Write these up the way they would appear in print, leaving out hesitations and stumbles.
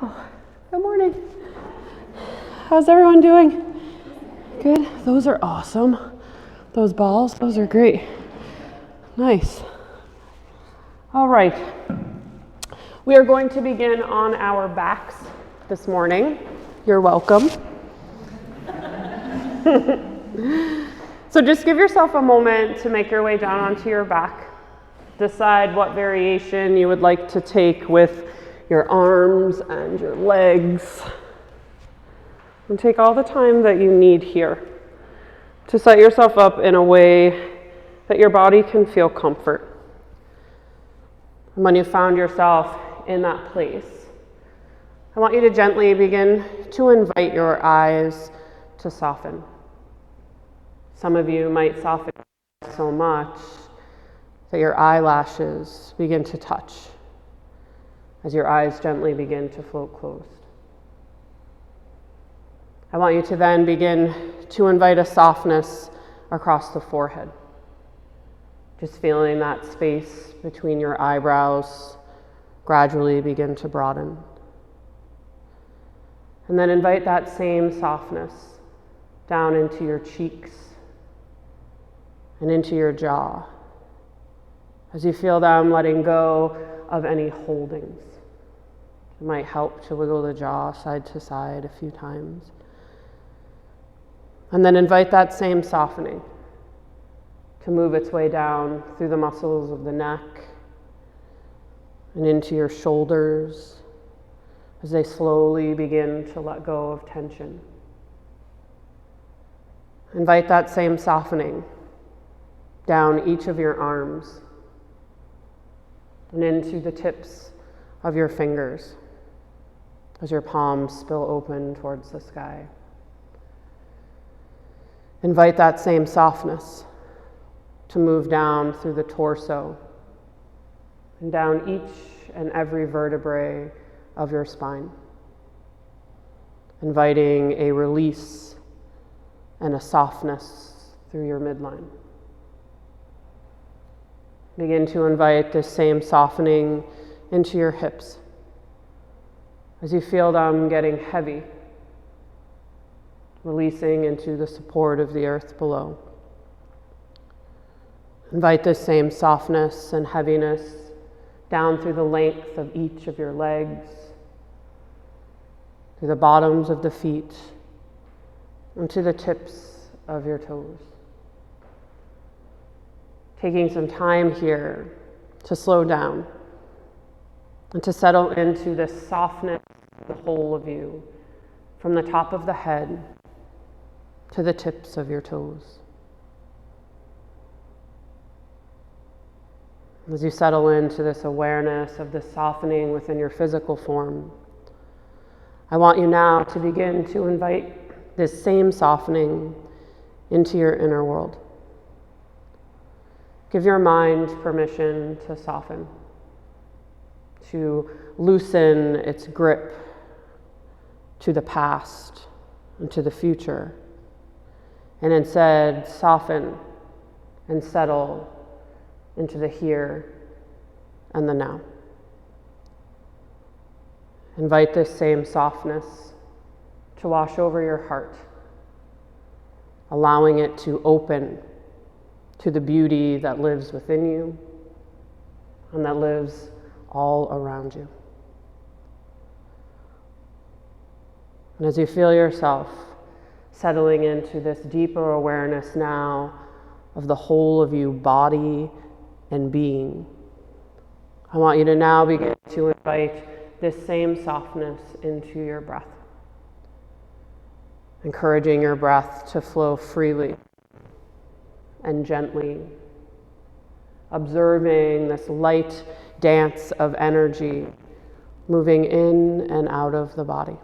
Good morning. How's everyone doing? Good. Those are awesome. Those balls, those are great. Nice. All right. We are going to begin on our backs this morning. You're welcome. So just give yourself a moment to make your way down onto your back. Decide what variation you would like to take with your arms and your legs. And take all the time that you need here to set yourself up in a way that your body can feel comfort. And when you found yourself in that place, I want you to gently begin to invite your eyes to soften. Some of you might soften so much that your eyelashes begin to touch as your eyes gently begin to float closed. I want you to then begin to invite a softness across the forehead. Just feeling that space between your eyebrows gradually begin to broaden. And then invite that same softness down into your cheeks and into your jaw as you feel them letting go of any holdings. It might help to wiggle the jaw side to side a few times. And then invite that same softening to move its way down through the muscles of the neck and into your shoulders as they slowly begin to let go of tension. Invite that same softening down each of your arms and into the tips of your fingers as your palms spill open towards the sky. Invite that same softness to move down through the torso and down each and every vertebrae of your spine, inviting a release and a softness through your midline. Begin to invite this same softening into your hips as you feel them getting heavy, releasing into the support of the earth below. Invite this same softness and heaviness down through the length of each of your legs, through the bottoms of the feet, and to the tips of your toes. Taking some time here to slow down and to settle into this softness of the whole of you, from the top of the head to the tips of your toes. As you settle into this awareness of this softening within your physical form, I want you now to begin to invite this same softening into your inner world. Give your mind permission to soften, to loosen its grip to the past and to the future, and instead soften and settle into the here and the now. Invite this same softness to wash over your heart, allowing it to open to the beauty that lives within you and that lives all around you. And as you feel yourself settling into this deeper awareness now of the whole of you, body and being, I want you to now begin to invite this same softness into your breath, encouraging your breath to flow freely and gently, observing this light dance of energy moving in and out of the body.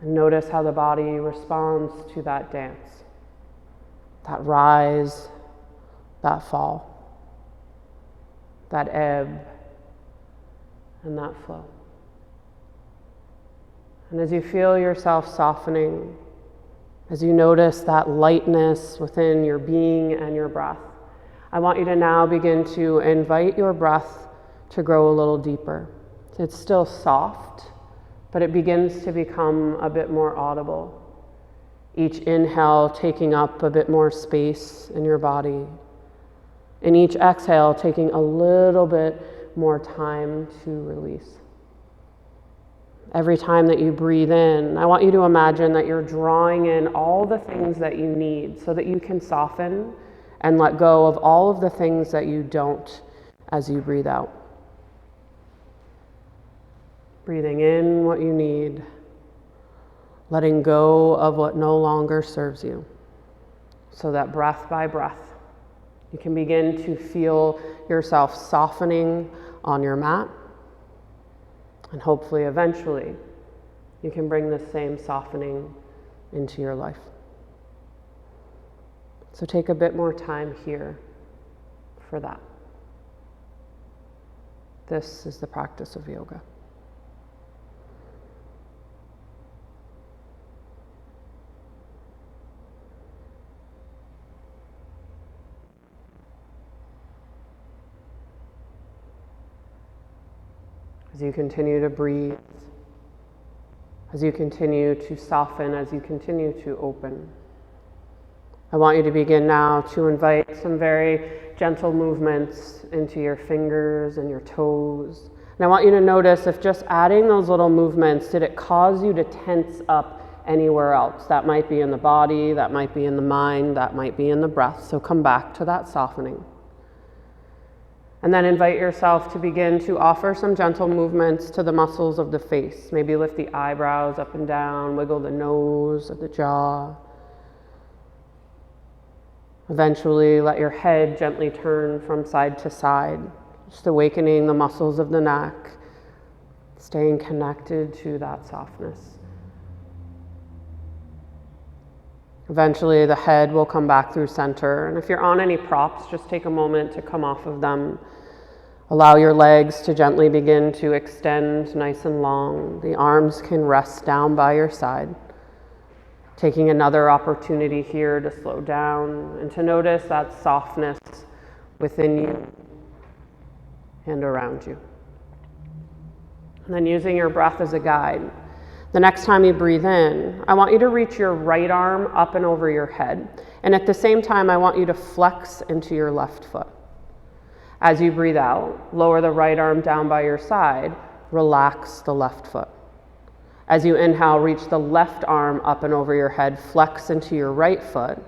And notice how the body responds to that dance, that rise, that fall, that ebb, and that flow. And as you feel yourself softening, as you notice that lightness within your being and your breath, I want you to now begin to invite your breath to grow a little deeper, It's still soft, but it begins to become a bit more audible. Each inhale taking up a bit more space in your body. And each exhale taking a little bit more time to release. Every time that you breathe in, I want you to imagine that you're drawing in all the things that you need so that you can soften and let go of all of the things that you don't as you breathe out. Breathing in what you need, letting go of what no longer serves you, so that breath by breath, you can begin to feel yourself softening on your mat, and hopefully eventually you can bring the same softening into your life. So take a bit more time here for that. This is the practice of yoga. As you continue to breathe, as you continue to soften, as you continue to open, I want you to begin now to invite some very gentle movements into your fingers and your toes. And I want you to notice if just adding those little movements, did it cause you to tense up anywhere else? That might be in the body, that might be in the mind, that might be in the breath. So come back to that softening. And then invite yourself to begin to offer some gentle movements to the muscles of the face. Maybe lift the eyebrows up and down, wiggle the nose or the jaw. Eventually, let your head gently turn from side to side, just awakening the muscles of the neck, staying connected to that softness. Eventually, the head will come back through center. And if you're on any props, just take a moment to come off of them. Allow your legs to gently begin to extend nice and long. The arms can rest down by your side. Taking another opportunity here to slow down and to notice that softness within you and around you. And then using your breath as a guide. The next time you breathe in, I want you to reach your right arm up and over your head. And at the same time, I want you to flex into your left foot. As you breathe out, lower the right arm down by your side, relax the left foot. As you inhale, reach the left arm up and over your head, flex into your right foot.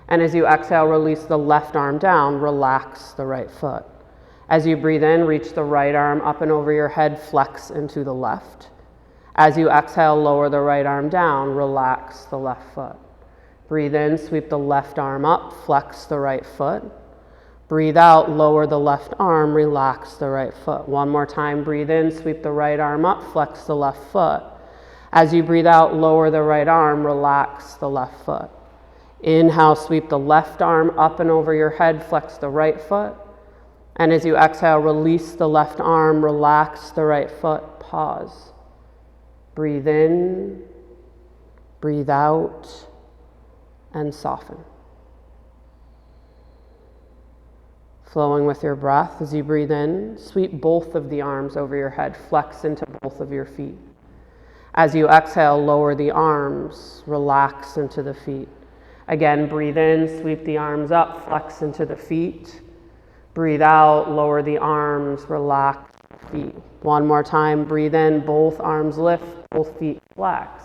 And as you exhale, release the left arm down, relax the right foot. As you breathe in, reach the right arm up and over your head, flex into the left. As you exhale, lower the right arm down, relax the left foot. Breathe in, sweep the left arm up, flex the right foot. Breathe out, lower the left arm, relax the right foot. One more time, breathe in, sweep the right arm up, flex the left foot. As you breathe out, lower the right arm, relax the left foot. Inhale, sweep the left arm up and over your head, flex the right foot. And as you exhale, release the left arm, relax the right foot, pause. Breathe in, breathe out, and soften. Flowing with your breath as you breathe in, sweep both of the arms over your head, flex into both of your feet. As you exhale, lower the arms, relax into the feet. Again, breathe in, sweep the arms up, flex into the feet. Breathe out, lower the arms, relax the feet. One more time, breathe in, both arms lift, both feet flex.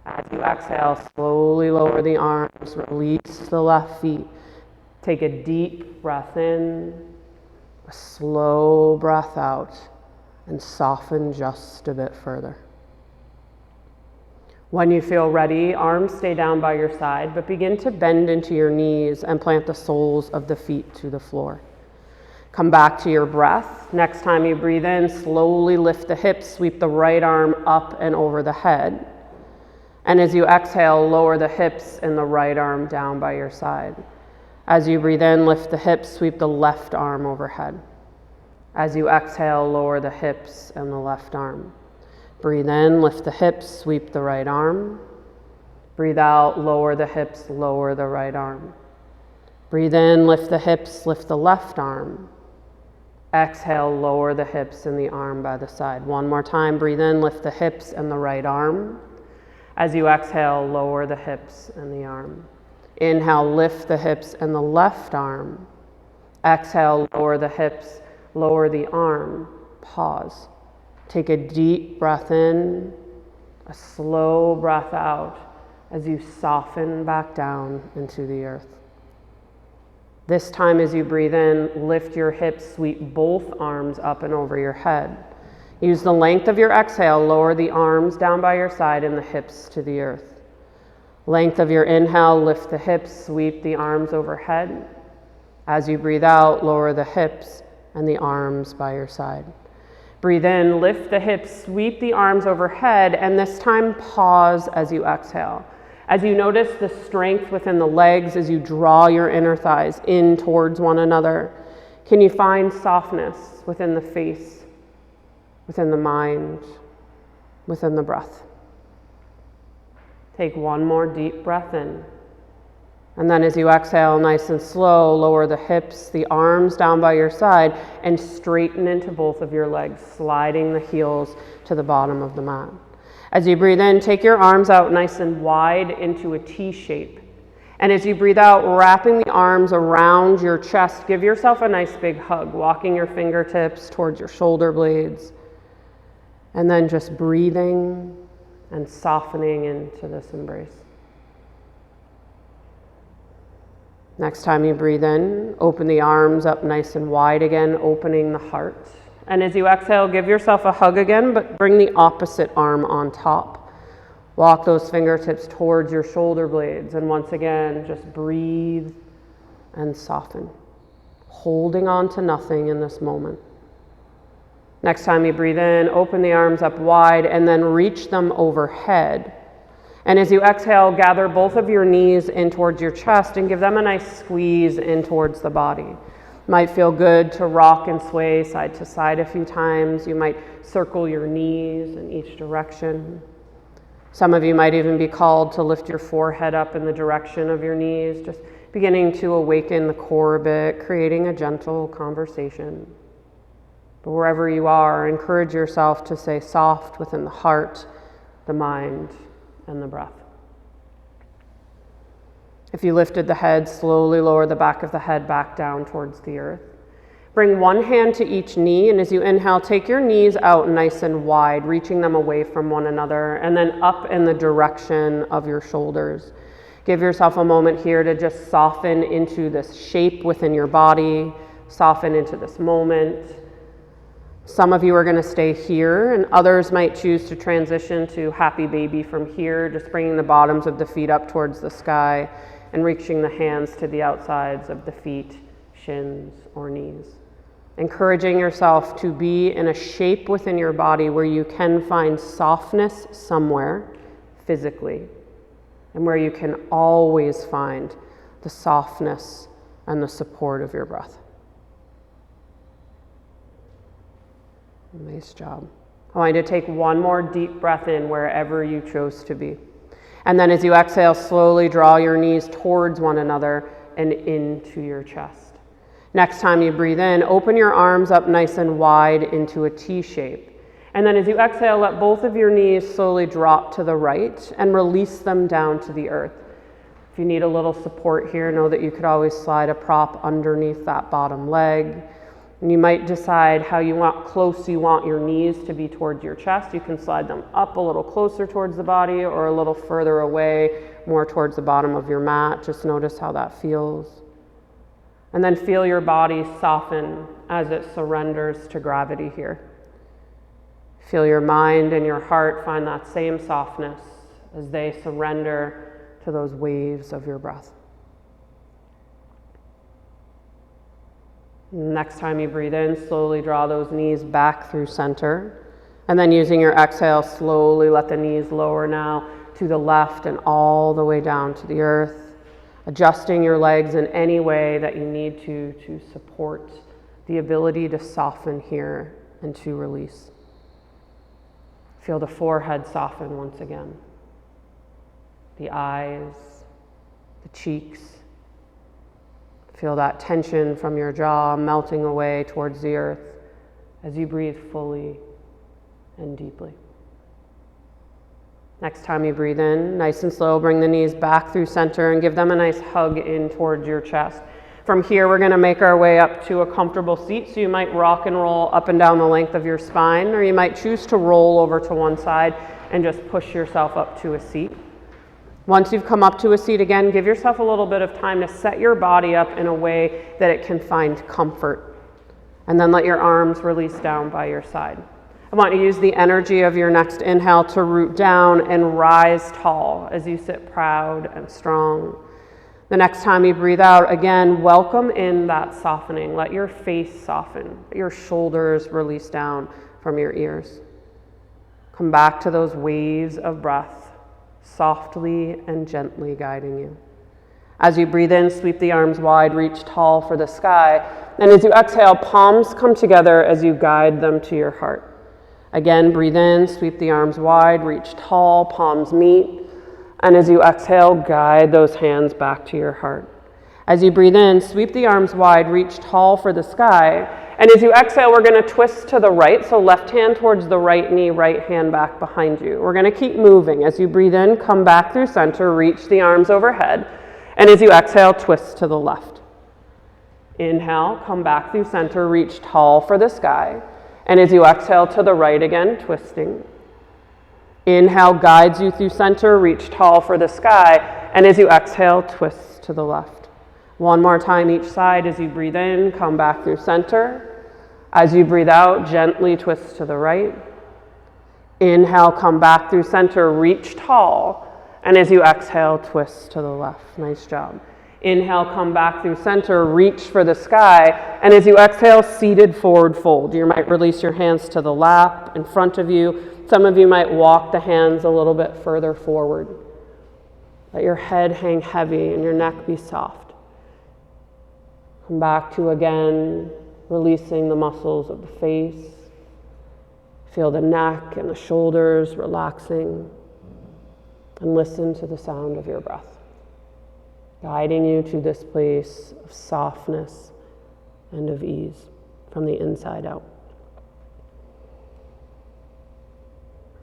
As you exhale, slowly lower the arms, release the left feet. Take a deep breath in, a slow breath out, and soften just a bit further. When you feel ready, arms stay down by your side, but begin to bend into your knees and plant the soles of the feet to the floor. Come back to your breath. Next time you breathe in, slowly lift the hips, sweep the right arm up and over the head. And as you exhale, lower the hips and the right arm down by your side. As you breathe in, lift the hips, sweep the left arm overhead. As you exhale, lower the hips and the left arm. Breathe in, lift the hips, sweep the right arm. Breathe out, lower the hips, lower the right arm. Breathe in, lift the hips, lift the left arm. Exhale, lower the hips and the arm by the side. One more time, breathe in, lift the hips and the right arm. As you exhale, lower the hips and the arm. Inhale, lift the hips and the left arm. Exhale, lower the hips, lower the arm. Pause. Take a deep breath in, a slow breath out as you soften back down into the earth. This time as you breathe in, lift your hips, sweep both arms up and over your head. Use the length of your exhale, lower the arms down by your side and the hips to the earth. Length of your inhale, lift the hips, sweep the arms overhead. As you breathe out, lower the hips and the arms by your side. Breathe in, lift the hips, sweep the arms overhead, and this time pause as you exhale. As you notice the strength within the legs as you draw your inner thighs in towards one another, can you find softness within the face, within the mind, within the breath? Take one more deep breath in. And then as you exhale, nice and slow, lower the hips, the arms down by your side, and straighten into both of your legs, sliding the heels to the bottom of the mat. As you breathe in, take your arms out nice and wide into a T shape. And as you breathe out, wrapping the arms around your chest, give yourself a nice big hug, walking your fingertips towards your shoulder blades. And then just breathing and softening into this embrace. Next time you breathe in, open the arms up nice and wide again, opening the heart. And as you exhale, give yourself a hug again, but bring the opposite arm on top. Walk those fingertips towards your shoulder blades. And once again, just breathe and soften, holding on to nothing in this moment. Next time you breathe in, open the arms up wide and then reach them overhead. And as you exhale, gather both of your knees in towards your chest and give them a nice squeeze in towards the body. Might feel good to rock and sway side to side a few times. You might circle your knees in each direction. Some of you might even be called to lift your forehead up in the direction of your knees, just beginning to awaken the core a bit, creating a gentle conversation. But wherever you are, encourage yourself to stay soft within the heart, the mind, and the breath. If you lifted the head, slowly lower the back of the head back down towards the earth. Bring one hand to each knee, and as you inhale, take your knees out nice and wide, reaching them away from one another, and then up in the direction of your shoulders. Give yourself a moment here to just soften into this shape within your body, soften into this moment. Some of you are going to stay here, and others might choose to transition to happy baby from here, just bringing the bottoms of the feet up towards the sky and reaching the hands to the outsides of the feet, shins, or knees. Encouraging yourself to be in a shape within your body where you can find softness somewhere physically, and where you can always find the softness and the support of your breath. Nice job. I want you to take one more deep breath in wherever you chose to be. And then as you exhale, slowly draw your knees towards one another and into your chest. Next time you breathe in, open your arms up nice and wide into a T shape. And then as you exhale, let both of your knees slowly drop to the right and release them down to the earth. If you need a little support here, know that you could always slide a prop underneath that bottom leg. And you might decide how close you want your knees to be towards your chest. You can slide them up a little closer towards the body or a little further away, more towards the bottom of your mat. Just notice how that feels. And then feel your body soften as it surrenders to gravity here. Feel your mind and your heart find that same softness as they surrender to those waves of your breath. Next time you breathe in, slowly draw those knees back through center. And then using your exhale, slowly let the knees lower now to the left and all the way down to the earth. Adjusting your legs in any way that you need to support the ability to soften here and to release. Feel the forehead soften once again. The eyes, the cheeks. Feel that tension from your jaw melting away towards the earth as you breathe fully and deeply. Next time you breathe in, nice and slow, bring the knees back through center and give them a nice hug in towards your chest. From here, we're going to make our way up to a comfortable seat. So you might rock and roll up and down the length of your spine, or you might choose to roll over to one side and just push yourself up to a seat. Once you've come up to a seat again, give yourself a little bit of time to set your body up in a way that it can find comfort. And then let your arms release down by your side. I want you to use the energy of your next inhale to root down and rise tall as you sit proud and strong. The next time you breathe out, again, welcome in that softening. Let your face soften, let your shoulders release down from your ears. Come back to those waves of breath, softly and gently guiding you. As you breathe in, sweep the arms wide, reach tall for the sky. And as you exhale, palms come together as you guide them to your heart. Again, breathe in, sweep the arms wide, reach tall, palms meet. And as you exhale, guide those hands back to your heart. As you breathe in, sweep the arms wide, reach tall for the sky. And as you exhale, we're going to twist to the right. So left hand towards the right knee, right hand back behind you. We're going to keep moving. As you breathe in, come back through center, reach the arms overhead. And as you exhale, twist to the left. Inhale, come back through center, reach tall for the sky. And as you exhale to the right again, twisting. Inhale guides you through center, reach tall for the sky. And as you exhale, twist to the left. One more time each side. As you breathe in, come back through center. As you breathe out, gently twist to the right. Inhale, come back through center, reach tall. And as you exhale, twist to the left. Nice job. Inhale, come back through center, reach for the sky. And as you exhale, seated forward fold. You might release your hands to the lap in front of you. Some of you might walk the hands a little bit further forward. Let your head hang heavy and your neck be soft. Come back to, again, releasing the muscles of the face. Feel the neck and the shoulders relaxing. And listen to the sound of your breath, guiding you to this place of softness and of ease from the inside out.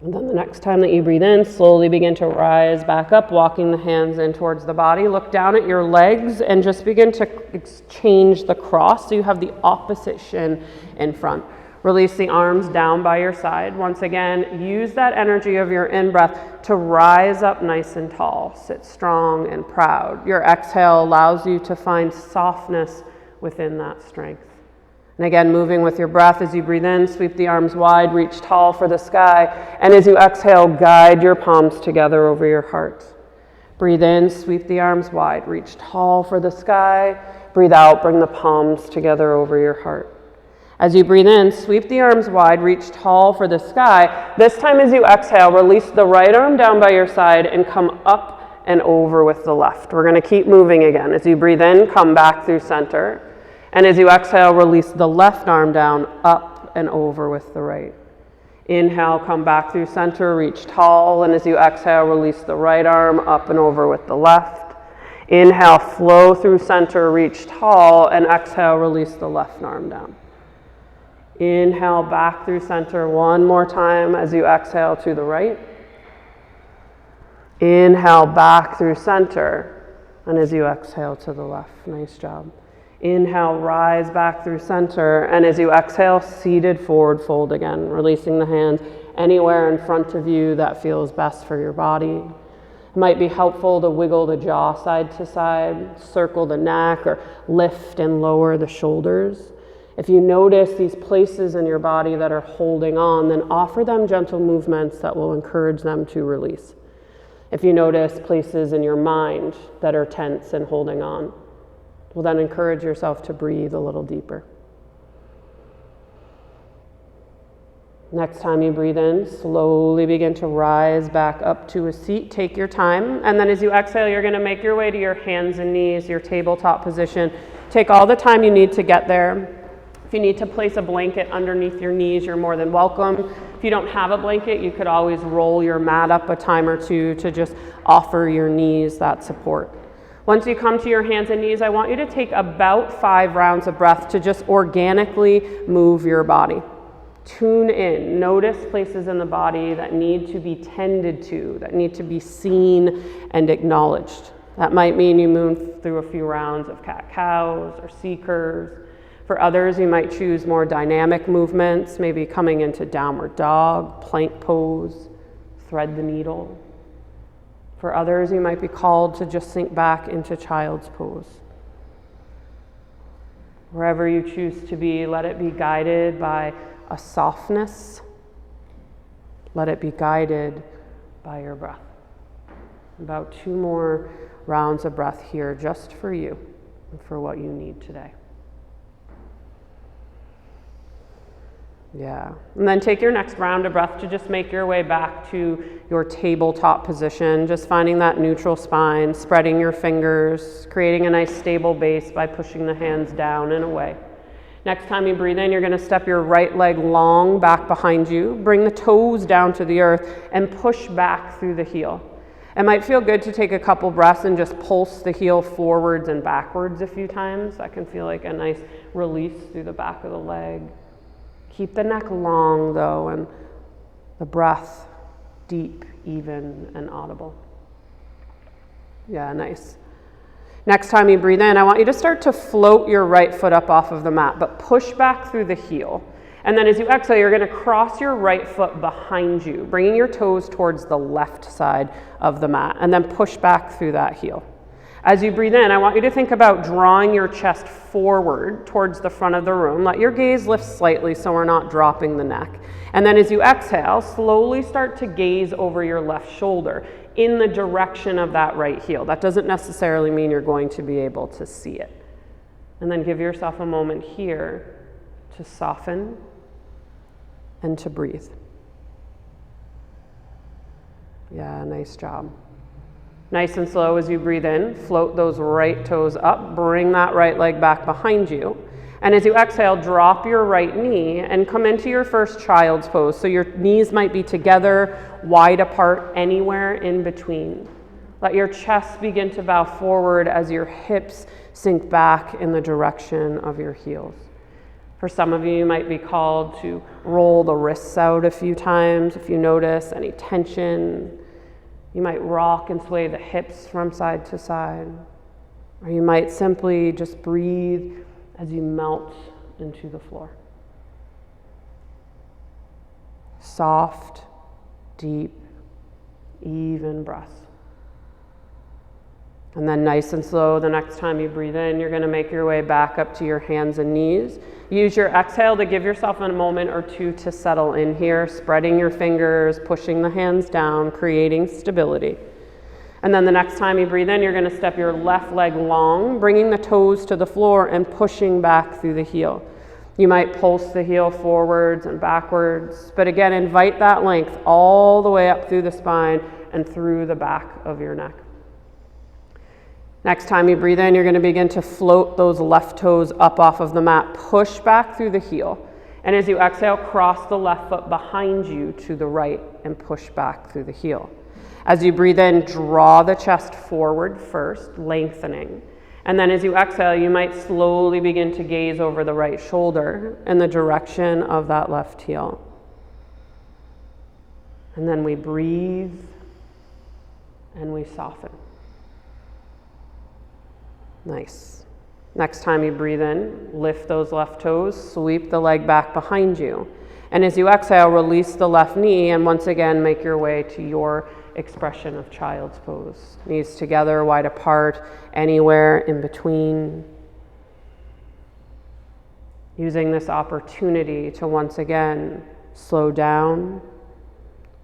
And then the next time that you breathe in, slowly begin to rise back up, walking the hands in towards the body. Look down at your legs and just begin to change the cross so you have the opposite shin in front. Release the arms down by your side. Once again, use that energy of your in-breath to rise up nice and tall. Sit strong and proud. Your exhale allows you to find softness within that strength. And again, moving with your breath as you breathe in, sweep the arms wide, reach tall for the sky. And as you exhale, guide your palms together over your heart. Breathe in, sweep the arms wide, reach tall for the sky. Breathe out, bring the palms together over your heart. As you breathe in, sweep the arms wide, reach tall for the sky. This time as you exhale, release the right arm down by your side and come up and over with the left. We're going to keep moving again. As you breathe in, come back through center. And as you exhale, release the left arm down, up and over with the right. Inhale, come back through center, reach tall. And as you exhale, release the right arm up and over with the left. Inhale, flow through center, reach tall. And exhale, release the left arm down. Inhale back through center one more time as you exhale to the right. Inhale back through center, and as you exhale to the left. Nice job. Inhale, rise back through center, and as you exhale, seated forward fold again, releasing the hands anywhere in front of you that feels best for your body. It might be helpful to wiggle the jaw side to side, circle the neck, or lift and lower the shoulders. If you notice these places in your body that are holding on, then offer them gentle movements that will encourage them to release. If you notice places in your mind that are tense and holding on, well, then encourage yourself to breathe a little deeper. Next time you breathe in, slowly begin to rise back up to a seat. Take your time. And then as you exhale, you're going to make your way to your hands and knees, your tabletop position. Take all the time you need to get there. If you need to place a blanket underneath your knees, you're more than welcome. If you don't have a blanket, you could always roll your mat up a time or two to just offer your knees that support. Once you come to your hands and knees, I want you to take about 5 rounds of breath to just organically move your body. Tune in. Notice places in the body that need to be tended to, that need to be seen and acknowledged. That might mean you move through a few rounds of cat-cows or seekers. For others, you might choose more dynamic movements, maybe coming into downward dog, plank pose, thread the needle. For others, you might be called to just sink back into child's pose. Wherever you choose to be, let it be guided by a softness. Let it be guided by your breath. About 2 more rounds of breath here just for you and for what you need today. Yeah. And then take your next round of breath to just make your way back to your tabletop position, just finding that neutral spine, spreading your fingers, creating a nice stable base by pushing the hands down and away. Next time you breathe in, you're going to step your right leg long back behind you, bring the toes down to the earth, and push back through the heel. It might feel good to take a couple breaths and just pulse the heel forwards and backwards a few times. That can feel like a nice release through the back of the leg. Keep the neck long, though, and the breath deep, even, and audible. Yeah, nice. Next time you breathe in, I want you to start to float your right foot up off of the mat, but push back through the heel. And then as you exhale, you're going to cross your right foot behind you, bringing your toes towards the left side of the mat, and then push back through that heel. As you breathe in, I want you to think about drawing your chest forward towards the front of the room. Let your gaze lift slightly so we're not dropping the neck. And then as you exhale, slowly start to gaze over your left shoulder in the direction of that right heel. That doesn't necessarily mean you're going to be able to see it. And then give yourself a moment here to soften and to breathe. Yeah, nice job. Nice and slow as you breathe in, float those right toes up, bring that right leg back behind you. And as you exhale, drop your right knee and come into your first child's pose. So your knees might be together, wide apart, anywhere in between. Let your chest begin to bow forward as your hips sink back in the direction of your heels. For some of you might be called to roll the wrists out a few times if you notice any tension. You might rock and sway the hips from side to side. Or you might simply just breathe as you melt into the floor. Soft, deep, even breaths. And then nice and slow, the next time you breathe in, you're going to make your way back up to your hands and knees. Use your exhale to give yourself a moment or two to settle in here, spreading your fingers, pushing the hands down, creating stability. And then the next time you breathe in, you're going to step your left leg long, bringing the toes to the floor and pushing back through the heel. You might pulse the heel forwards and backwards, but again, invite that length all the way up through the spine and through the back of your neck. Next time you breathe in, you're going to begin to float those left toes up off of the mat. Push back through the heel. And as you exhale, cross the left foot behind you to the right and push back through the heel. As you breathe in, draw the chest forward first, lengthening. And then as you exhale, you might slowly begin to gaze over the right shoulder in the direction of that left heel. And then we breathe and we soften. Nice. Next time you breathe in, lift those left toes, sweep the leg back behind you. And as you exhale, release the left knee and once again make your way to your expression of child's pose. Knees together, wide apart, anywhere in between. Using this opportunity to once again slow down,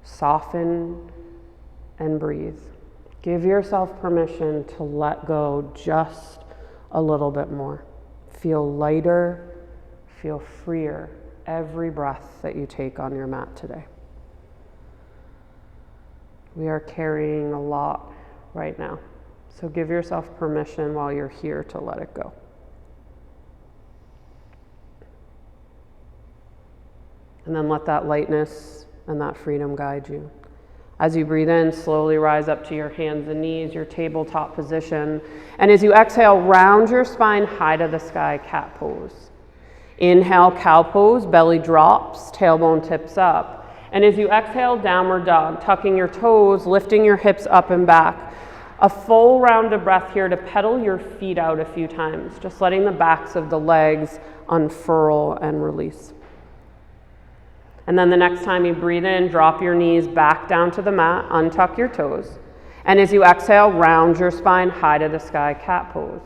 soften, and breathe. Give yourself permission to let go just a little bit more. Feel lighter, feel freer every breath that you take on your mat today. We are carrying a lot right now, so give yourself permission while you're here to let it go. And then let that lightness and that freedom guide you. As you breathe in, slowly rise up to your hands and knees, your tabletop position. And as you exhale, round your spine high to the sky, cat pose. Inhale, cow pose, belly drops, tailbone tips up. And as you exhale, downward dog, tucking your toes, lifting your hips up and back. A full round of breath here to pedal your feet out a few times, just letting the backs of the legs unfurl and release. And then the next time you breathe in, drop your knees back down to the mat, untuck your toes. And as you exhale, round your spine high to the sky, cat pose.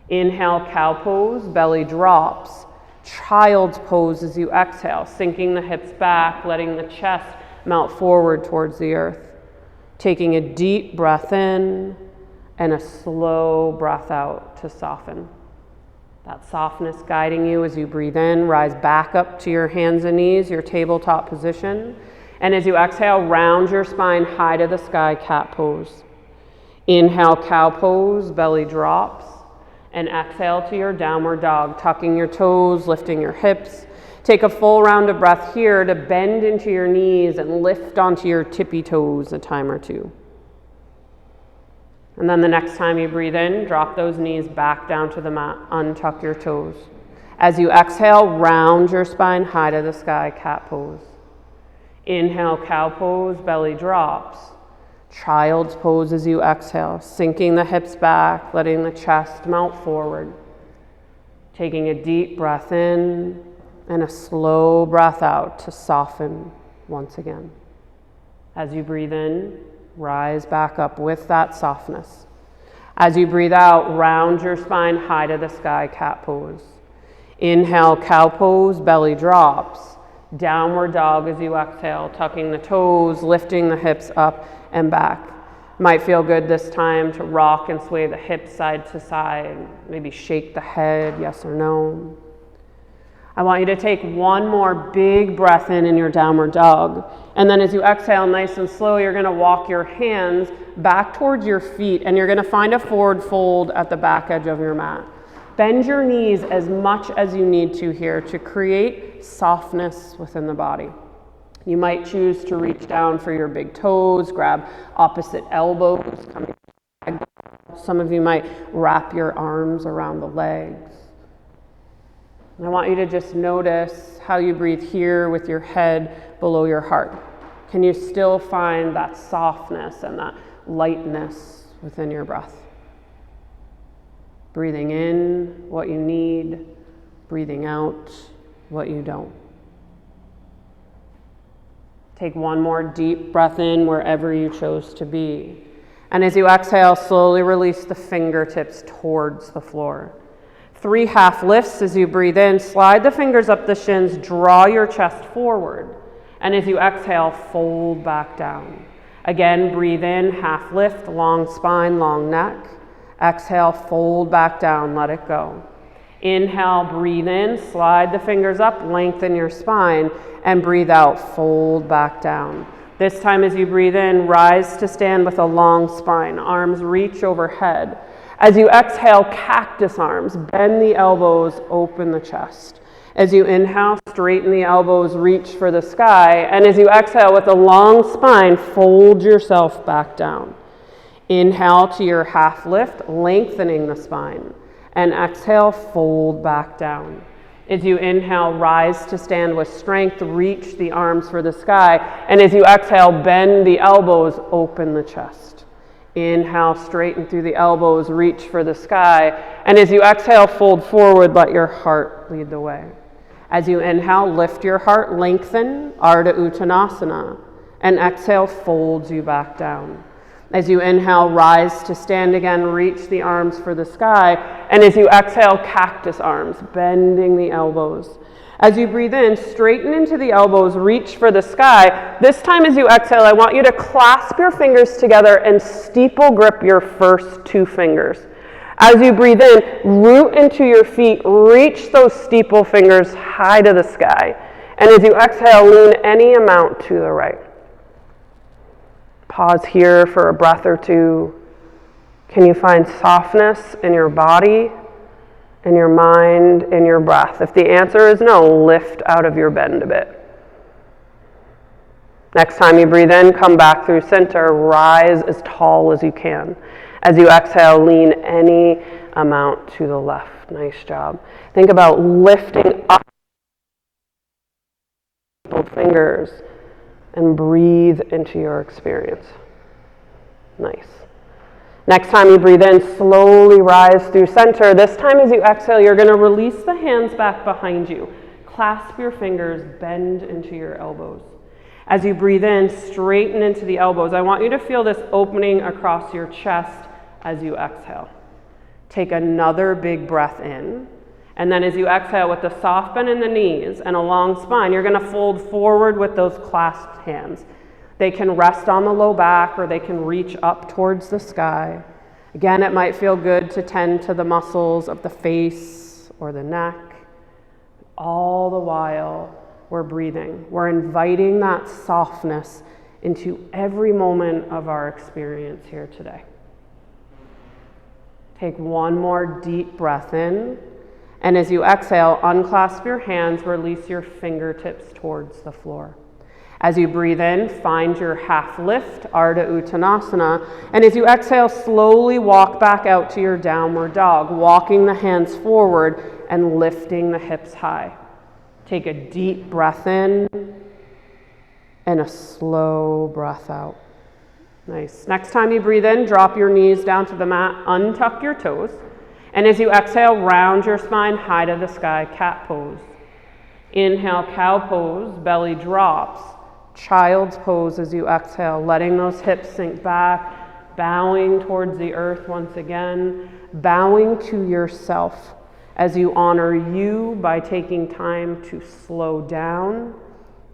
Inhale, cow pose, belly drops. Child's pose as you exhale, sinking the hips back, letting the chest melt forward towards the earth. Taking a deep breath in and a slow breath out to soften. That softness guiding you as you breathe in, rise back up to your hands and knees, your tabletop position. And as you exhale, round your spine high to the sky, cat pose. Inhale, cow pose, belly drops. And exhale to your downward dog, tucking your toes, lifting your hips. Take a full round of breath here to bend into your knees and lift onto your tippy toes a time or two. And then the next time you breathe in, drop those knees back down to the mat, untuck your toes. As you exhale, round your spine high to the sky, cat pose. Inhale, cow pose, belly drops. Child's pose as you exhale, sinking the hips back, letting the chest melt forward. Taking a deep breath in and a slow breath out to soften once again. As you breathe in, rise back up with that softness. As you breathe out, round your spine high to the sky, cat pose. Inhale, cow pose, belly drops. Downward dog as you exhale, tucking the toes, lifting the hips up and back. Might feel good this time to rock and sway the hips side to side, maybe shake the head, yes or no. I want you to take one more big breath in your downward dog. And then as you exhale nice and slow, you're gonna walk your hands back towards your feet and you're gonna find a forward fold at the back edge of your mat. Bend your knees as much as you need to here to create softness within the body. You might choose to reach down for your big toes, grab opposite elbows, coming back. Some of you might wrap your arms around the legs. And I want you to just notice how you breathe here with your head below your heart. Can you still find that softness and that lightness within your breath? Breathing in what you need, breathing out what you don't. Take one more deep breath in wherever you chose to be. And as you exhale, slowly release the fingertips towards the floor. 3 half lifts as you breathe in. Slide the fingers up the shins, draw your chest forward. And as you exhale, fold back down. Again, breathe in, half lift, long spine, long neck. Exhale, fold back down, let it go. Inhale, breathe in, slide the fingers up, lengthen your spine, and breathe out, fold back down. This time as you breathe in, rise to stand with a long spine, arms reach overhead. As you exhale, cactus arms, bend the elbows, open the chest. As you inhale, straighten the elbows, reach for the sky. And as you exhale with a long spine, fold yourself back down. Inhale to your half lift, lengthening the spine. And exhale, fold back down. As you inhale, rise to stand with strength, reach the arms for the sky. And as you exhale, bend the elbows, open the chest. Inhale, straighten through the elbows, reach for the sky. And as you exhale, fold forward, let your heart lead the way. As you inhale, lift your heart, lengthen, Ardha Uttanasana. And exhale, folds you back down. As you inhale, rise to stand again, reach the arms for the sky. And as you exhale, cactus arms, bending the elbows. As you breathe in, straighten into the elbows, reach for the sky. This time as you exhale, I want you to clasp your fingers together and steeple grip your first 2 fingers. As you breathe in, root into your feet, reach those steeple fingers high to the sky. And as you exhale, lean any amount to the right. Pause here for a breath or two. Can you find softness in your body, in your mind, in your breath? If the answer is no, lift out of your bend a bit. Next time you breathe in, come back through center, rise as tall as you can. As you exhale, lean any amount to the left. Nice job. Think about lifting up both fingers and breathe into your experience. Nice. Next time you breathe in, slowly rise through center. This time as you exhale, you're going to release the hands back behind you. Clasp your fingers, bend into your elbows. As you breathe in, straighten into the elbows. I want you to feel this opening across your chest as you exhale. Take another big breath in. And then as you exhale with the soft bend in the knees and a long spine, you're going to fold forward with those clasped hands. They can rest on the low back or they can reach up towards the sky. Again, it might feel good to tend to the muscles of the face or the neck. All the while, we're breathing. We're inviting that softness into every moment of our experience here today. Take one more deep breath in. And as you exhale, unclasp your hands, release your fingertips towards the floor. As you breathe in, find your half lift, Ardha Uttanasana. And as you exhale, slowly walk back out to your downward dog, walking the hands forward and lifting the hips high. Take a deep breath in and a slow breath out. Nice. Next time you breathe in, drop your knees down to the mat, untuck your toes. And as you exhale, round your spine high to the sky, cat pose. Inhale, cow pose, belly drops. Child's pose as you exhale, letting those hips sink back, bowing towards the earth once again, bowing to yourself as you honor you by taking time to slow down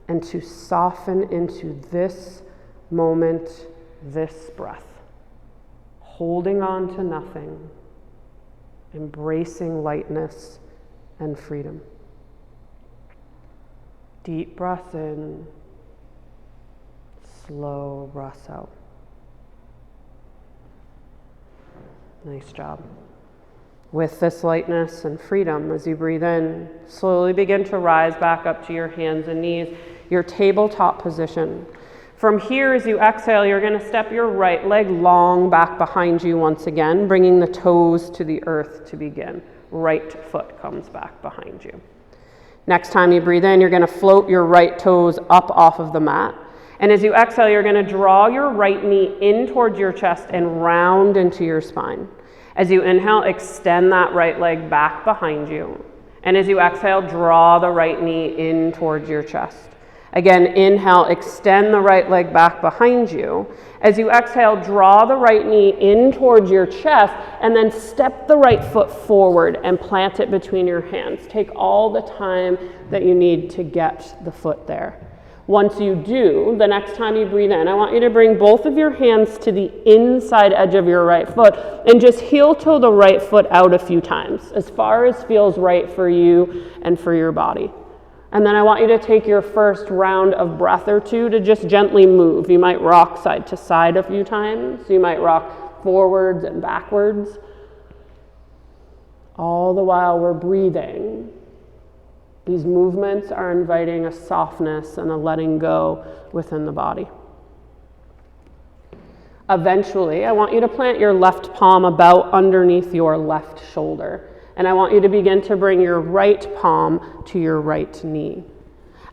and to soften into this moment, this breath. Holding on to nothing, embracing lightness and freedom. Deep breath in. Slow breath out. Nice job. With this lightness and freedom, as you breathe in, slowly begin to rise back up to your hands and knees, your tabletop position. From here, as you exhale, you're going to step your right leg long back behind you once again, bringing the toes to the earth to begin. Right foot comes back behind you. Next time you breathe in, you're going to float your right toes up off of the mat. And as you exhale, you're going to draw your right knee in towards your chest and round into your spine. As you inhale, extend that right leg back behind you. And as you exhale, draw the right knee in towards your chest. Again, inhale, extend the right leg back behind you. As you exhale, draw the right knee in towards your chest and then step the right foot forward and plant it between your hands. Take all the time that you need to get the foot there. Once you do, the next time you breathe in, I want you to bring both of your hands to the inside edge of your right foot and just heel toe the right foot out a few times, as far as feels right for you and for your body. And then I want you to take your first round of breath or two to just gently move. You might rock side to side a few times. You might rock forwards and backwards. All the while we're breathing. These movements are inviting a softness and a letting go within the body. Eventually, I want you to plant your left palm about underneath your left shoulder. And I want you to begin to bring your right palm to your right knee.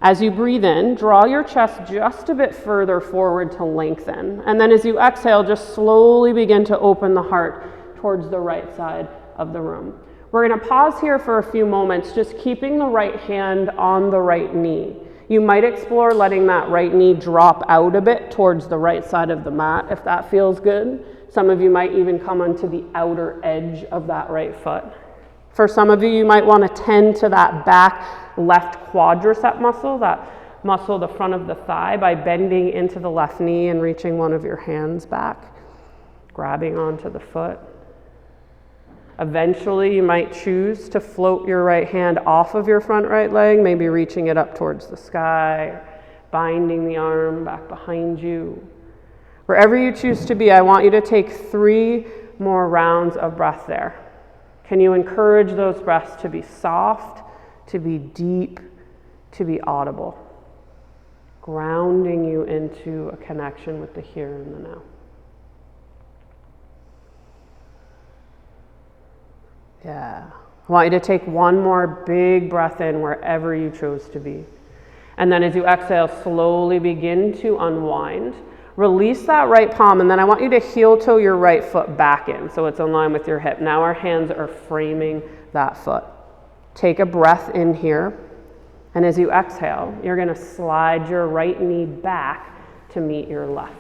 As you breathe in, draw your chest just a bit further forward to lengthen. And then as you exhale, just slowly begin to open the heart towards the right side of the room. We're going to pause here for a few moments, just keeping the right hand on the right knee. You might explore letting that right knee drop out a bit towards the right side of the mat if that feels good. Some of you might even come onto the outer edge of that right foot. For some of you, you might want to tend to that back left quadricep muscle, that muscle, the front of the thigh, by bending into the left knee and reaching one of your hands back, grabbing onto the foot. Eventually, you might choose to float your right hand off of your front right leg, maybe reaching it up towards the sky, binding the arm back behind you. Wherever you choose to be, I want you to take 3 more rounds of breath there. Can you encourage those breaths to be soft, to be deep, to be audible? grounding you into a connection with the here and the now. Yeah. I want you to take one more big breath in wherever you chose to be. And then as you exhale, slowly begin to unwind. Release that right palm, and then I want you to heel toe your right foot back in so it's in line with your hip. Now our hands are framing that foot. Take a breath in here, and as you exhale, you're going to slide your right knee back to meet your left.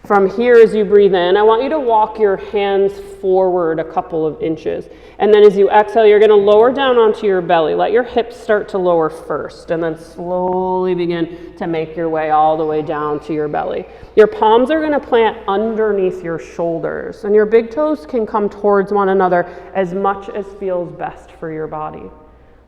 From here, as you breathe in, I want you to walk your hands forward a couple of inches. And then as you exhale, you're going to lower down onto your belly. Let your hips start to lower first, and then slowly begin to make your way all the way down to your belly. Your palms are going to plant underneath your shoulders, and your big toes can come towards one another as much as feels best for your body.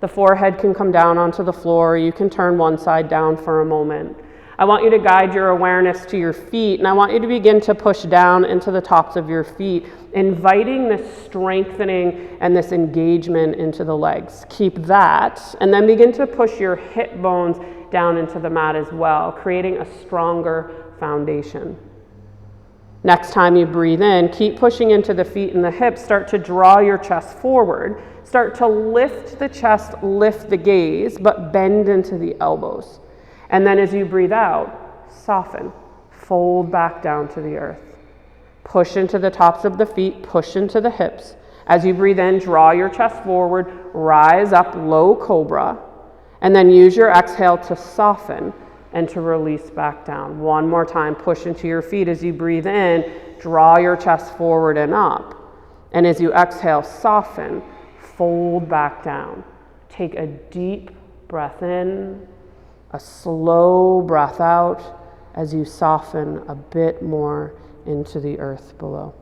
The forehead can come down onto the floor. You can turn one side down for a moment. I want you to guide your awareness to your feet, and I want you to begin to push down into the tops of your feet, inviting this strengthening and this engagement into the legs. Keep that, and then begin to push your hip bones down into the mat as well, creating a stronger foundation. Next time you breathe in, keep pushing into the feet and the hips. Start to draw your chest forward. Start to lift the chest, lift the gaze, but bend into the elbows. And then as you breathe out, soften, fold back down to the earth. Push into the tops of the feet, push into the hips. As you breathe in, draw your chest forward, rise up, low cobra, and then use your exhale to soften and to release back down. One more time, push into your feet as you breathe in, draw your chest forward and up. And as you exhale, soften, fold back down. Take a deep breath in, a slow breath out as you soften a bit more into the earth below.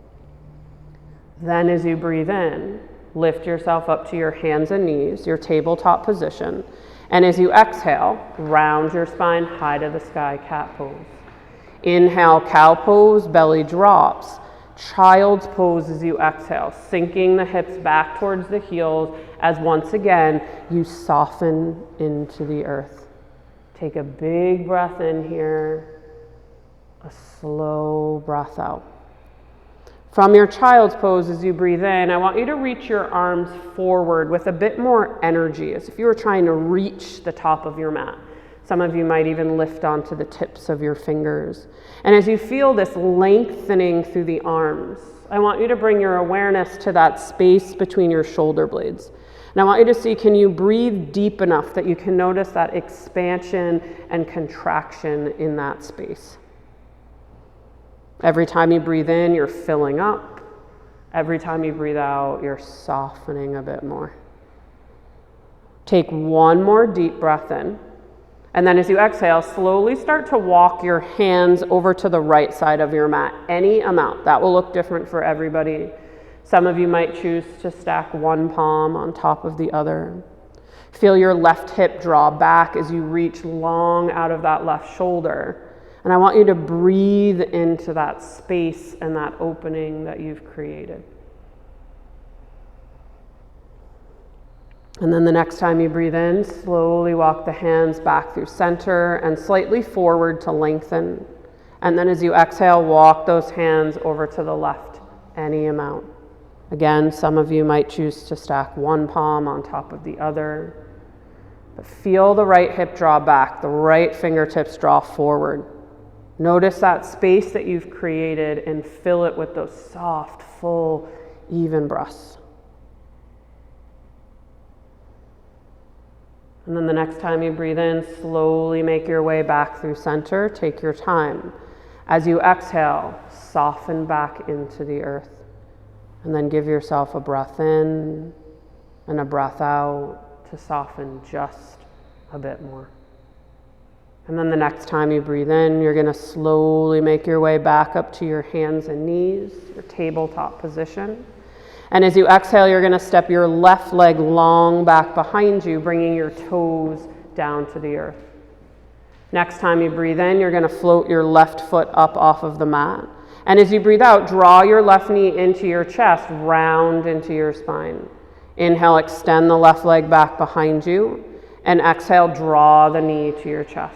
Then as you breathe in, lift yourself up to your hands and knees, your tabletop position. And as you exhale, round your spine, high to the sky, cat pose. Inhale, cow pose, belly drops. Child's pose as you exhale, sinking the hips back towards the heels as once again you soften into the earth. Take a big breath in here, a slow breath out. From your child's pose, as you breathe in, I want you to reach your arms forward with a bit more energy, as if you were trying to reach the top of your mat. Some of you might even lift onto the tips of your fingers. And as you feel this lengthening through the arms, I want you to bring your awareness to that space between your shoulder blades. And I want you to see, can you breathe deep enough that you can notice that expansion and contraction in that space? Every time you breathe in, you're filling up. Every time you breathe out, you're softening a bit more. Take one more deep breath in. And then as you exhale, slowly start to walk your hands over to the right side of your mat, any amount. That will look different for everybody. Some of you might choose to stack one palm on top of the other. Feel your left hip draw back as you reach long out of that left shoulder. And I want you to breathe into that space and that opening that you've created. And then the next time you breathe in, slowly walk the hands back through center and slightly forward to lengthen. And then as you exhale, walk those hands over to the left, any amount. Again, some of you might choose to stack one palm on top of the other. But feel the right hip draw back, the right fingertips draw forward. Notice that space that you've created and fill it with those soft, full, even breaths. And then the next time you breathe in, slowly make your way back through center. Take your time. As you exhale, soften back into the earth. And then give yourself a breath in and a breath out to soften just a bit more. And then the next time you breathe in, you're going to slowly make your way back up to your hands and knees, your tabletop position. And as you exhale, you're going to step your left leg long back behind you, bringing your toes down to the earth. Next time you breathe in, you're going to float your left foot up off of the mat. And as you breathe out, draw your left knee into your chest, round into your spine. Inhale, extend the left leg back behind you. And exhale, draw the knee to your chest.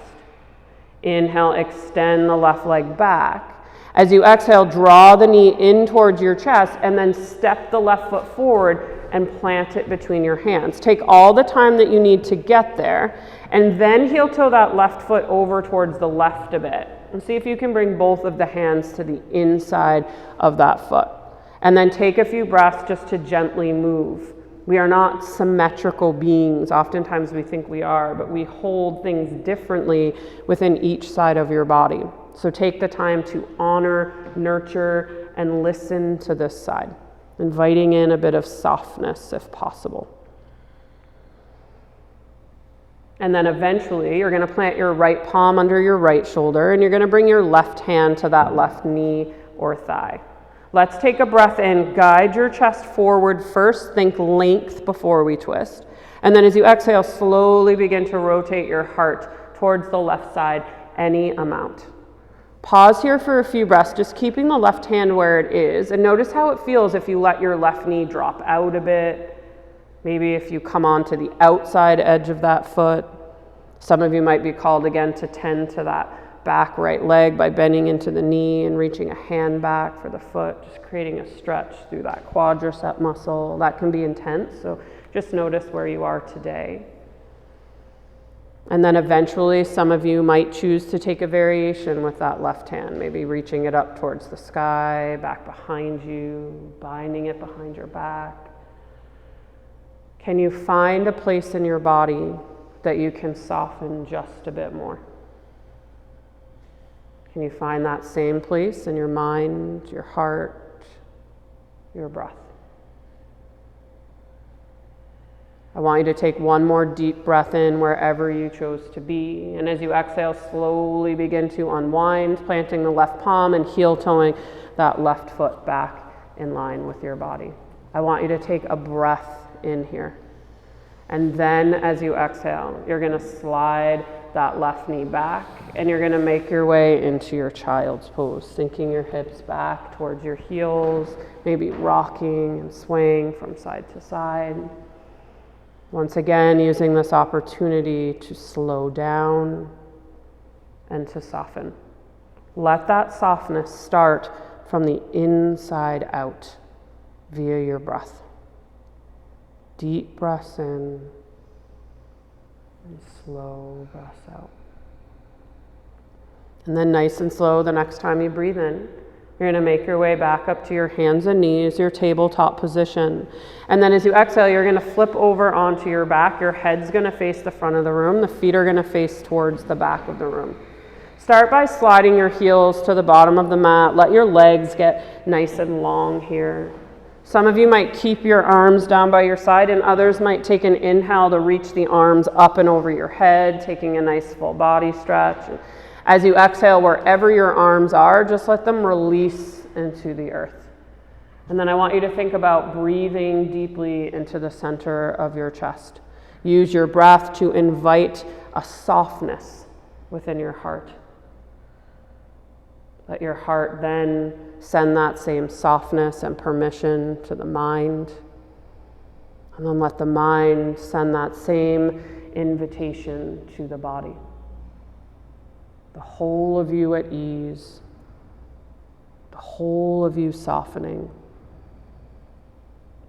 Inhale, extend the left leg back. As you exhale, draw the knee in towards your chest and then step the left foot forward and plant it between your hands. Take all the time that you need to get there, and then heel toe that left foot over towards the left a bit. And see if you can bring both of the hands to the inside of that foot. And then take a few breaths just to gently move. We are not symmetrical beings. Oftentimes we think we are, but we hold things differently within each side of your body. So take the time to honor, nurture, and listen to this side, inviting in a bit of softness if possible. And then eventually you're going to plant your right palm under your right shoulder, and you're going to bring your left hand to that left knee or thigh. Let's take a breath in. Guide your chest forward first. Think length before we twist. And then as you exhale, slowly begin to rotate your heart towards the left side any amount. Pause here for a few breaths, just keeping the left hand where it is. And notice how it feels if you let your left knee drop out a bit. Maybe if you come onto the outside edge of that foot. Some of you might be called again to tend to that back right leg by bending into the knee and reaching a hand back for the foot, just creating a stretch through that quadricep muscle. That can be intense, so just notice where you are today. And then eventually some of you might choose to take a variation with that left hand, maybe reaching it up towards the sky, back behind you, binding it behind your back. Can you find a place in your body that you can soften just a bit more? Can you find that same place in your mind, your heart, your breath? I want you to take one more deep breath in wherever you chose to be. And as you exhale, slowly begin to unwind, planting the left palm and heel toeing that left foot back in line with your body. I want you to take a breath in here. And then as you exhale, you're going to slide that left knee back, and you're going to make your way into your child's pose, sinking your hips back towards your heels, maybe rocking and swaying from side to side. Once again, using this opportunity to slow down and to soften. Let that softness start from the inside out via your breath. Deep breaths in and slow breaths out. And then nice and slow, the next time you breathe in, you're going to make your way back up to your hands and knees, your tabletop position. And then as you exhale, you're going to flip over onto your back. Your head's going to face the front of the room. The feet are going to face towards the back of the room. Start by sliding your heels to the bottom of the mat. Let your legs get nice and long here. Some of you might keep your arms down by your side, and others might take an inhale to reach the arms up and over your head, taking a nice full body stretch. As you exhale, wherever your arms are, just let them release into the earth. And then I want you to think about breathing deeply into the center of your chest. Use your breath to invite a softness within your heart. Let your heart then send that same softness and permission to the mind. And then let the mind send that same invitation to the body. The whole of you at ease, the whole of you softening,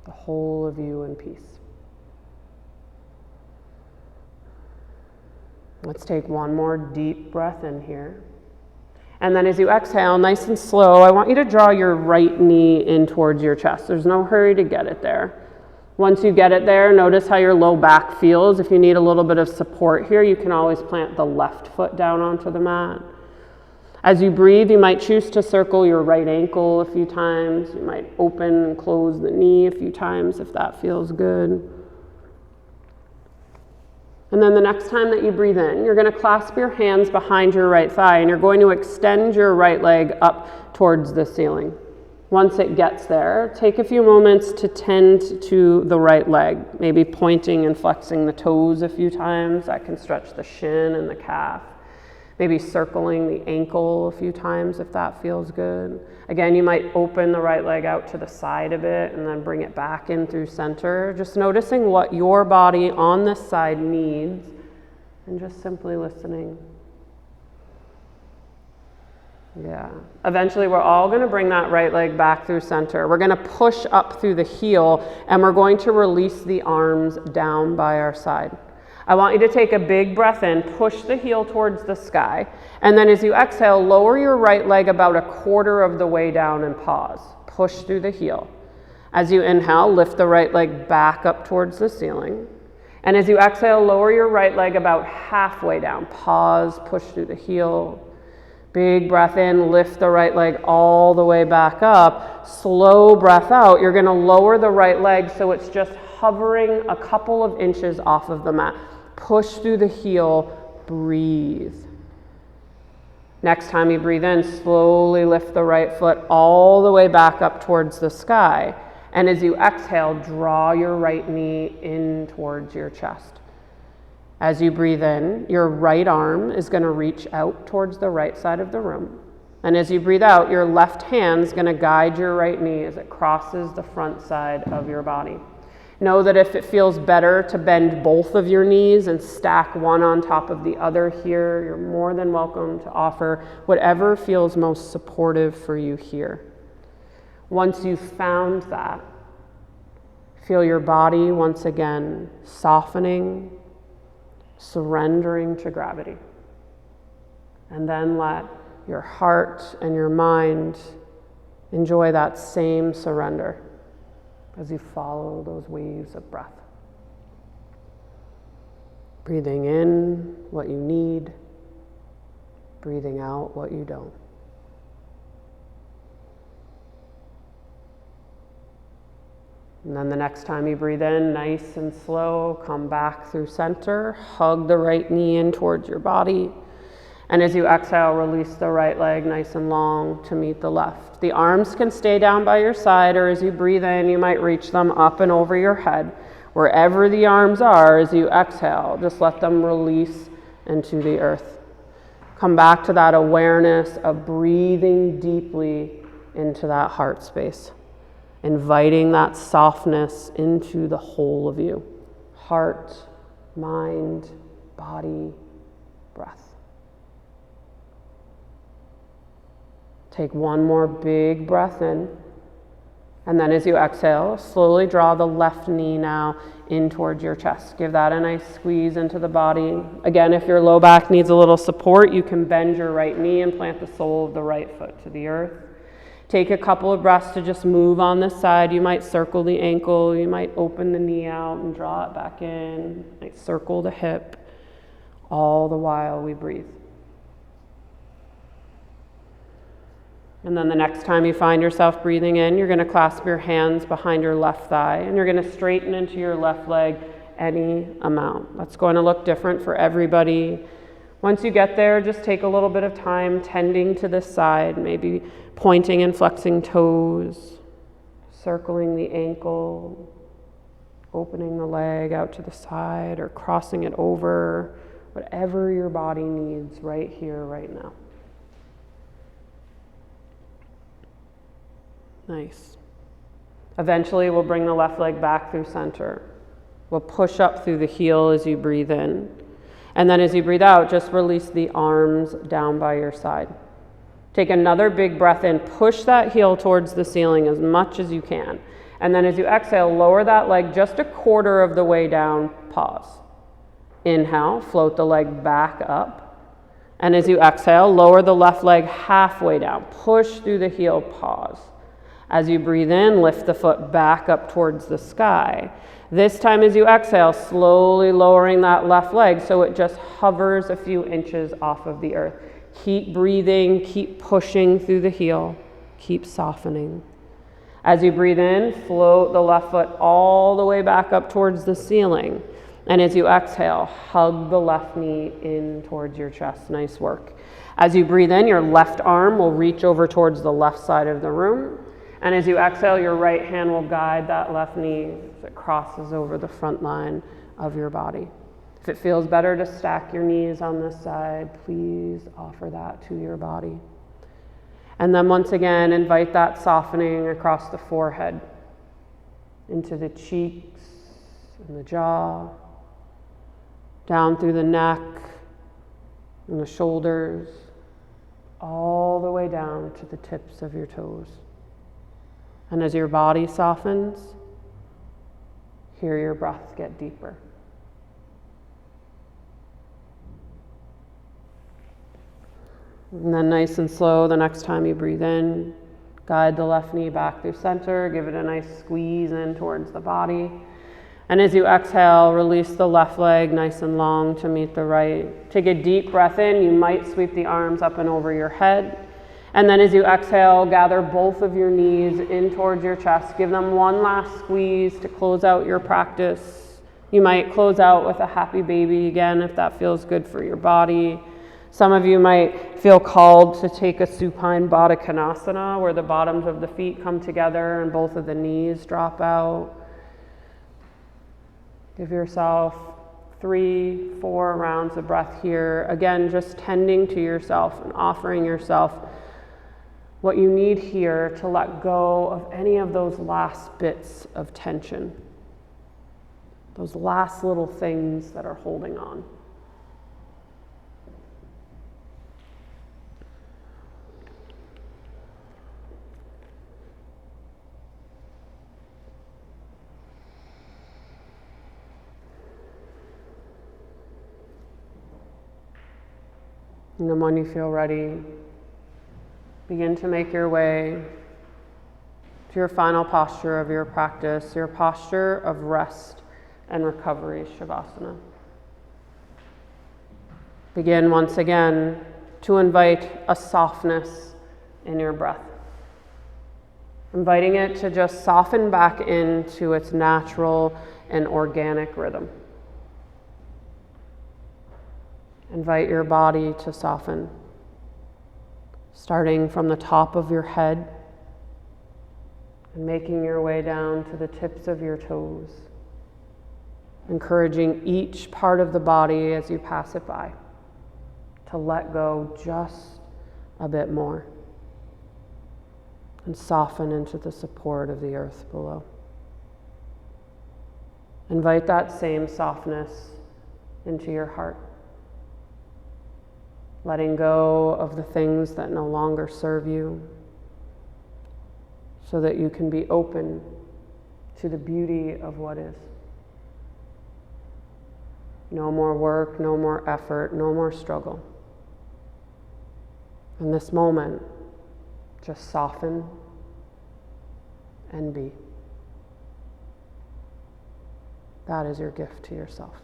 the whole of you in peace. Let's take one more deep breath in here. And then as you exhale, nice and slow, I want you to draw your right knee in towards your chest. There's no hurry to get it there. Once you get it there, notice how your low back feels. If you need a little bit of support here, you can always plant the left foot down onto the mat. As you breathe, you might choose to circle your right ankle a few times. You might open and close the knee a few times if that feels good. And then the next time that you breathe in, you're going to clasp your hands behind your right thigh, and you're going to extend your right leg up towards the ceiling. Once it gets there, take a few moments to tend to the right leg, maybe pointing and flexing the toes a few times. That can stretch the shin and the calf. Maybe circling the ankle a few times if that feels good. Again, you might open the right leg out to the side a bit and then bring it back in through center. Just noticing what your body on this side needs and just simply listening. Yeah. Eventually, we're all going to bring that right leg back through center. We're going to push up through the heel and we're going to release the arms down by our side. I want you to take a big breath in, push the heel towards the sky, and then as you exhale, lower your right leg about a quarter of the way down and pause. Push through the heel. As you inhale, lift the right leg back up towards the ceiling. And as you exhale, lower your right leg about halfway down. Pause, push through the heel. Big breath in, lift the right leg all the way back up. Slow breath out. You're going to lower the right leg so it's just hovering a couple of inches off of the mat. Push through the heel, breathe. Next time you breathe in, slowly lift the right foot all the way back up towards the sky. And as you exhale, draw your right knee in towards your chest. As you breathe in, your right arm is going to reach out towards the right side of the room. And as you breathe out, your left hand is going to guide your right knee as it crosses the front side of your body. Know that if it feels better to bend both of your knees and stack one on top of the other here, you're more than welcome to offer whatever feels most supportive for you here. Once you've found that, feel your body once again softening, surrendering to gravity. And then let your heart and your mind enjoy that same surrender as you follow those waves of breath. Breathing in what you need, breathing out what you don't. And then the next time you breathe in, nice and slow, come back through center, hug the right knee in towards your body. And as you exhale, release the right leg nice and long to meet the left. The arms can stay down by your side, or as you breathe in, you might reach them up and over your head. Wherever the arms are, as you exhale, just let them release into the earth. Come back to that awareness of breathing deeply into that heart space, inviting that softness into the whole of you. Heart, mind, body, breath. Take one more big breath in. And then as you exhale, slowly draw the left knee now in towards your chest. Give that a nice squeeze into the body. Again, if your low back needs a little support, you can bend your right knee and plant the sole of the right foot to the earth. Take a couple of breaths to just move on this side. You might circle the ankle. You might open the knee out and draw it back in. You might circle the hip. All the while we breathe. And then the next time you find yourself breathing in, you're going to clasp your hands behind your left thigh and you're going to straighten into your left leg any amount. That's going to look different for everybody. Once you get there, just take a little bit of time tending to this side, maybe pointing and flexing toes, circling the ankle, opening the leg out to the side or crossing it over, whatever your body needs right here, right now. Nice. Eventually, we'll bring the left leg back through center. We'll push up through the heel as you breathe in. And then as you breathe out, just release the arms down by your side. Take another big breath in. Push that heel towards the ceiling as much as you can. And then as you exhale, lower that leg just a quarter of the way down. Pause. Inhale, float the leg back up. And as you exhale, lower the left leg halfway down. Push through the heel, pause. As you breathe in, lift the foot back up towards the sky. This time as you exhale, slowly lowering that left leg so it just hovers a few inches off of the earth. Keep breathing, keep pushing through the heel, keep softening. As you breathe in, float the left foot all the way back up towards the ceiling. And as you exhale, hug the left knee in towards your chest. Nice work. As you breathe in, your left arm will reach over towards the left side of the room. And as you exhale, your right hand will guide that left knee as it crosses over the front line of your body. If it feels better to stack your knees on this side, please offer that to your body. And then once again, invite that softening across the forehead, into the cheeks and the jaw, down through the neck and the shoulders, all the way down to the tips of your toes. And as your body softens, hear your breath get deeper. And then nice and slow, the next time you breathe in, guide the left knee back through center, give it a nice squeeze in towards the body. And as you exhale, release the left leg nice and long to meet the right. Take a deep breath in. You might sweep the arms up and over your head. And then as you exhale, gather both of your knees in towards your chest. Give them one last squeeze to close out your practice. You might close out with a happy baby again if that feels good for your body. Some of you might feel called to take a supine Baddha Konasana, where the bottoms of the feet come together and both of the knees drop out. Give yourself 3-4 rounds of breath here. Again, just tending to yourself and offering yourself what you need here to let go of any of those last bits of tension, those last little things that are holding on. And then when you feel ready, begin to make your way to your final posture of your practice, your posture of rest and recovery, Shavasana. Begin once again to invite a softness in your breath, inviting it to just soften back into its natural and organic rhythm. Invite your body to soften, starting from the top of your head and making your way down to the tips of your toes, encouraging each part of the body as you pass it by to let go just a bit more and soften into the support of the earth below. Invite that same softness into your heart, letting go of the things that no longer serve you so that you can be open to the beauty of what is. No more work, no more effort, no more struggle. In this moment, just soften and be. That is your gift to yourself.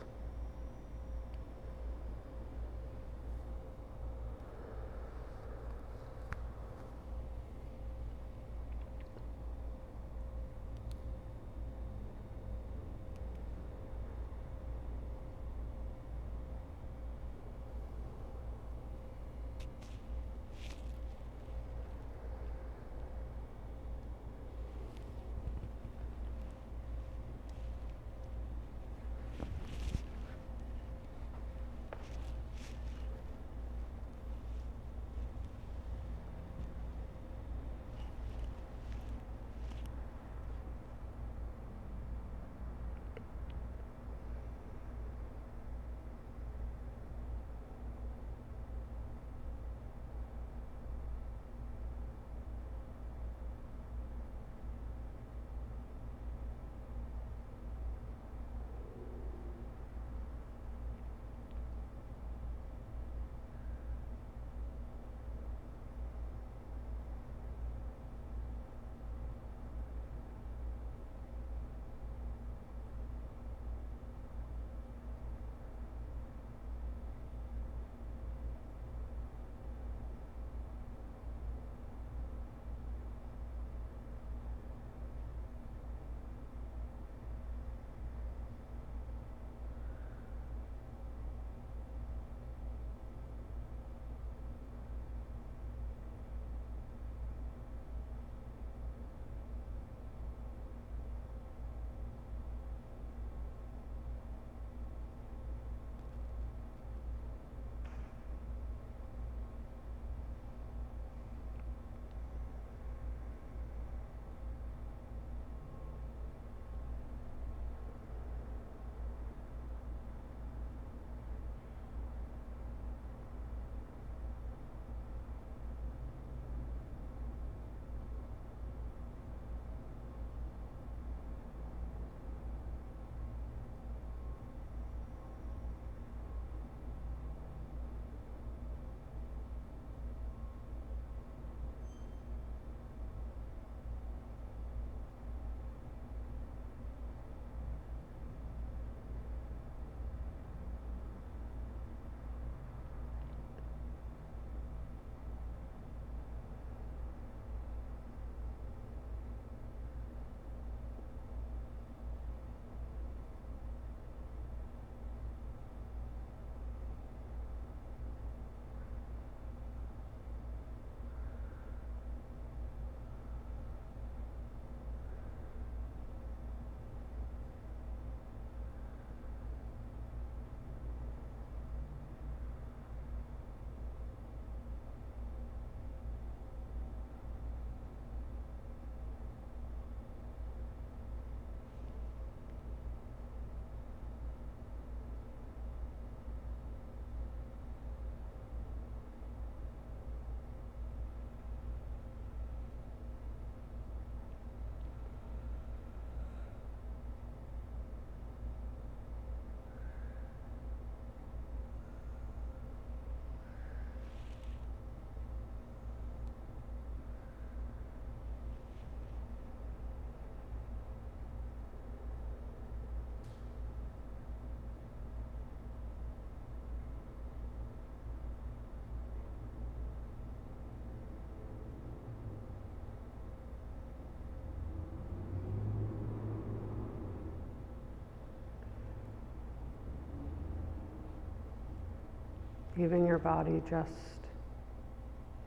leaving your body just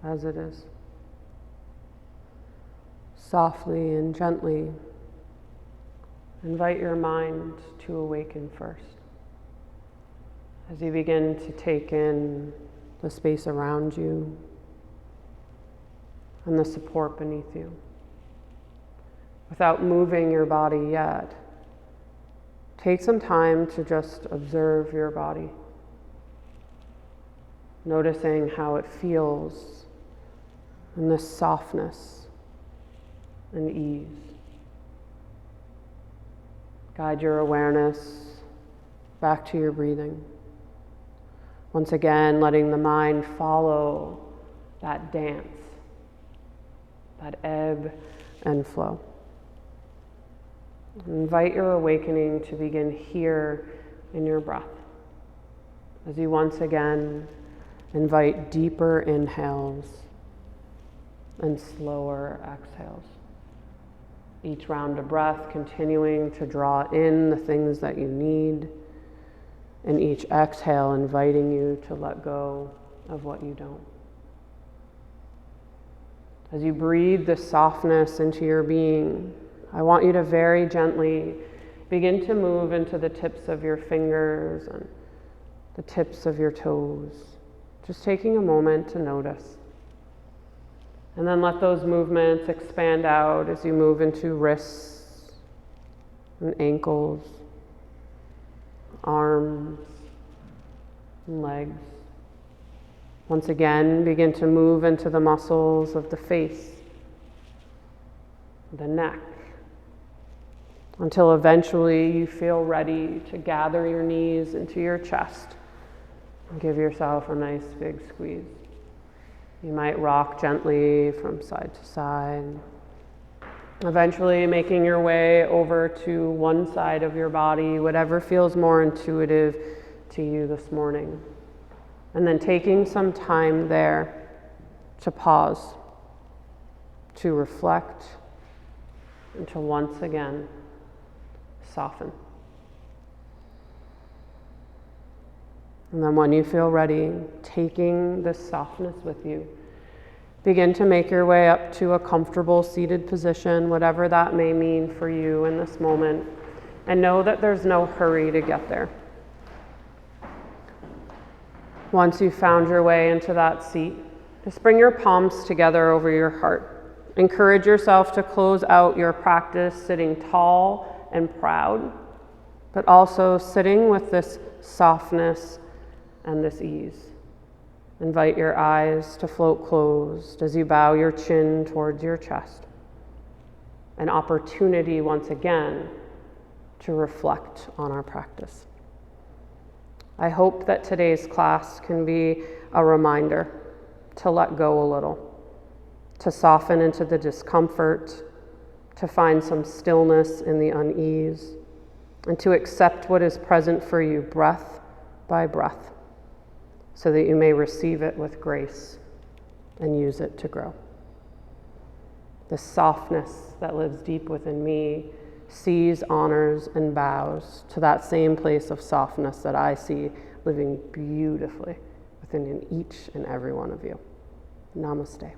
as it is. Softly and gently invite your mind to awaken first. As you begin to take in the space around you and the support beneath you. Without moving your body yet, take some time to just observe your body, noticing how it feels in this softness and ease. Guide your awareness back to your breathing. Once again, letting the mind follow that dance, that ebb and flow. Invite your awakening to begin here in your breath. As you once again invite deeper inhales and slower exhales. Each round of breath continuing to draw in the things that you need, and each exhale inviting you to let go of what you don't. As you breathe the softness into your being, I want you to very gently begin to move into the tips of your fingers and the tips of your toes, just taking a moment to notice. And then let those movements expand out as you move into wrists and ankles, arms and legs. Once again, begin to move into the muscles of the face, the neck, until eventually you feel ready to gather your knees into your chest and give yourself a nice big squeeze. You might rock gently from side to side, eventually making your way over to one side of your body, whatever feels more intuitive to you this morning. And then taking some time there to pause, to reflect, and to once again soften. And then when you feel ready, taking this softness with you, begin to make your way up to a comfortable seated position, whatever that may mean for you in this moment. And know that there's no hurry to get there. Once you've found your way into that seat, just bring your palms together over your heart. Encourage yourself to close out your practice sitting tall and proud, but also sitting with this softness and this ease. Invite your eyes to float closed as you bow your chin towards your chest. An opportunity once again to reflect on our practice. I hope that today's class can be a reminder to let go a little, to soften into the discomfort, to find some stillness in the unease, and to accept what is present for you breath by breath, so that you may receive it with grace and use it to grow. The softness that lives deep within me sees, honors, and bows to that same place of softness that I see living beautifully within each and every one of you. Namaste.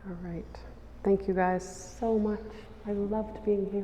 All right. Thank you guys so much. I loved being here.